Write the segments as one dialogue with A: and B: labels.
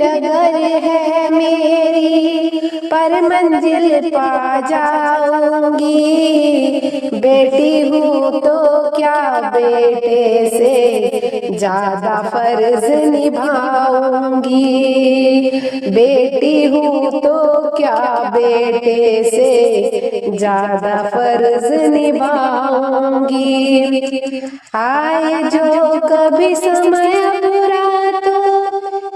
A: डगर है मेरी, पर मंजिल पा जाऊंगी। बेटी हूँ तो क्या बेटे से ज्यादा फर्ज निभाऊंगी। बेटी हूँ तो क्या बेटे से ज्यादा फर्ज निभाऊंगी। आए जो कभी समय बुरा तो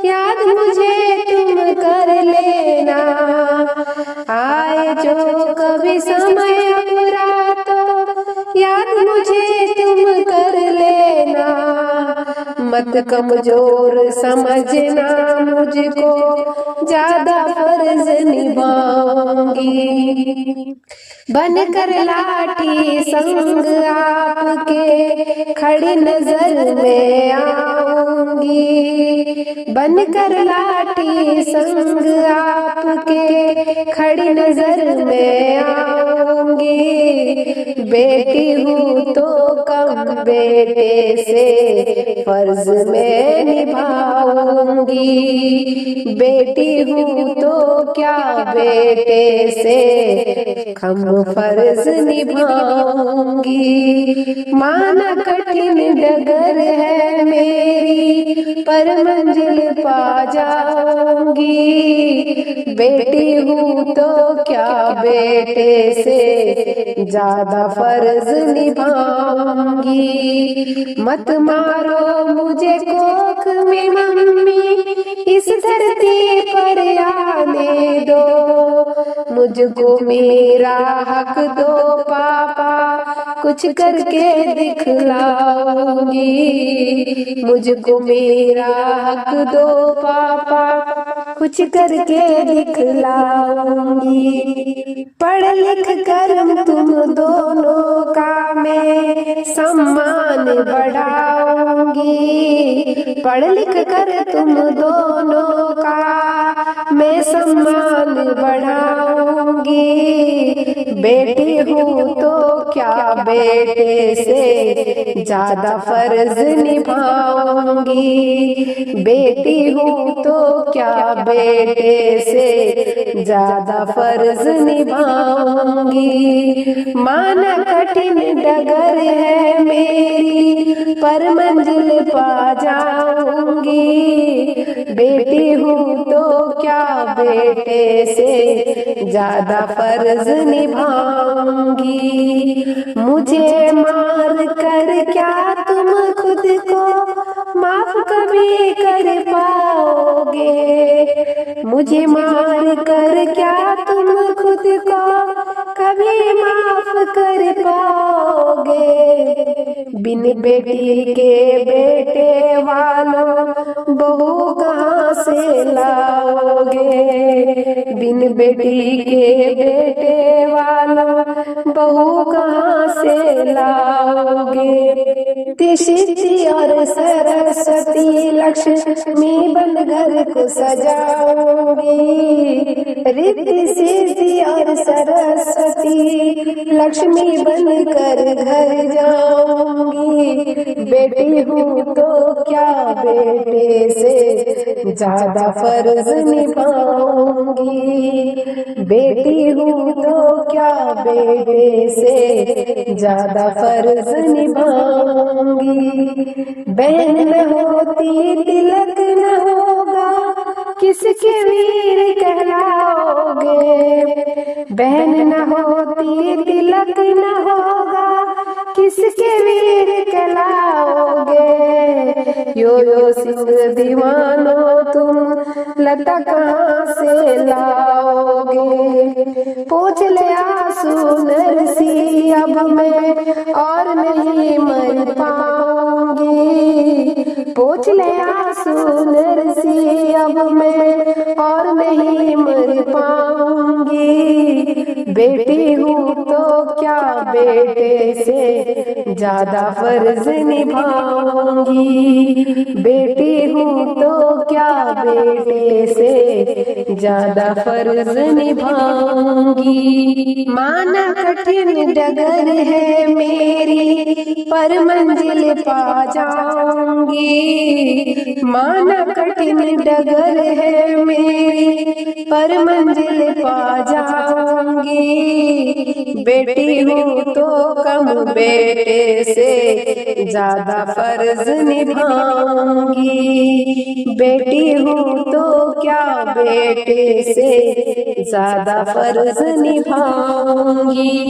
A: याद मुझे तुम कर लेना। आए जो कभी समय बुरा तो याद मुझे तुम कर लेना। मत कमजोर समझना मुझको, ज्यादा फर्ज निभाऊंगी। बनकर लाठी संग आपके खड़ी नजर में आऊंगी। बनकर लाठी संग आपके खड़ी नजर में आऊंगी। बेटी हूँ तो कम बेटे से फर्ज में निभाऊंगी। बेटी हूँ तो क्या बेटे से कम फर्ज निभाऊंगी। माना कठिन डगर है मेरी, पर मंजिल पा जाऊंगी। बेटी हूँ तो क्या बेटे से ज्यादा फर्ज निभाऊंगी। मत मारो मुझे कोख में मम्मी, इस धरती पर आने दो। मुझको मेरा हक दो पापा, कुछ करके दिखलाऊंगी। मुझको मेरा हक दो पापा, कुछ करके दिखलाऊंगी। पढ़ लिख कर तुम दोनों का मैं सम्मान बढ़ाऊंगी। पढ़ लिख कर तुम दोनों का मैं सम्मान बढ़ाऊंगी। बेटी हूँ तो क्या बेटे से ज्यादा फर्ज निभाऊंगी। बेटी हूँ तो क्या बेटे से ज्यादा फर्ज निभाऊंगी। माना कठिन डगर है मेरी, पर मंजिल पा जाऊंगी। बेटी हूँ तो क्या बेटे से ज्यादा फर्ज निभाऊंगी। मुझे मार कर क्या तुम खुद को माफ कभी कर पाओगे। मुझे मार कर क्या तुम खुद को कभी माफ कर पाओगे। बिन बेटी के बेटे वालों बहू कहाँ से लाओगे। बिन बेटी के बेटे वालों बहू कहाँ से लाओगे। सिद्धि और सरस्वती लक्ष्मी बन घर को सजाऊंगी। रिद्धि सिद्धि और सरस्वती लक्ष्मी बन कर घर जाऊंगी। बेटी हूँ तो क्या बेटे से ज्यादा फर्ज निभाऊंगी। बेटी हूँ तो क्या बेटे से ज्यादा फर्ज निभाऊंगी। बहन न होती तिलक न होगा, किसके वीर कहलाओगे। बहन न होती तिलक न होगा, किसके वीर कहलाओगे। यो सिंह दीवानो तुम लता कहाँ से लाओगे। पूछ ले आंसू नरसी अब मैं और नहीं मर पाऊंगी। पूछ ले आंसू नरसी अब मैं और नहीं मर पाऊंगी। बेटी हूँ तो क्या बेटे से ज्यादा फर्ज निभाऊंगी। बेटी हूँ तो क्या बेटे से ज्यादा फर्ज निभाऊंगी। माना कठिन डगर है मेरी, पर मंजिल पा जाऊंगी। माना कठिन डगर है मेरी, पर मंजिल पा जाऊंगी। बेटी हूँ तो कम, बेटे से ज्यादा फर्ज निभाऊंगी। बेटी हूँ तो क्या, बेटे से ज्यादा फर्ज निभाऊंगी।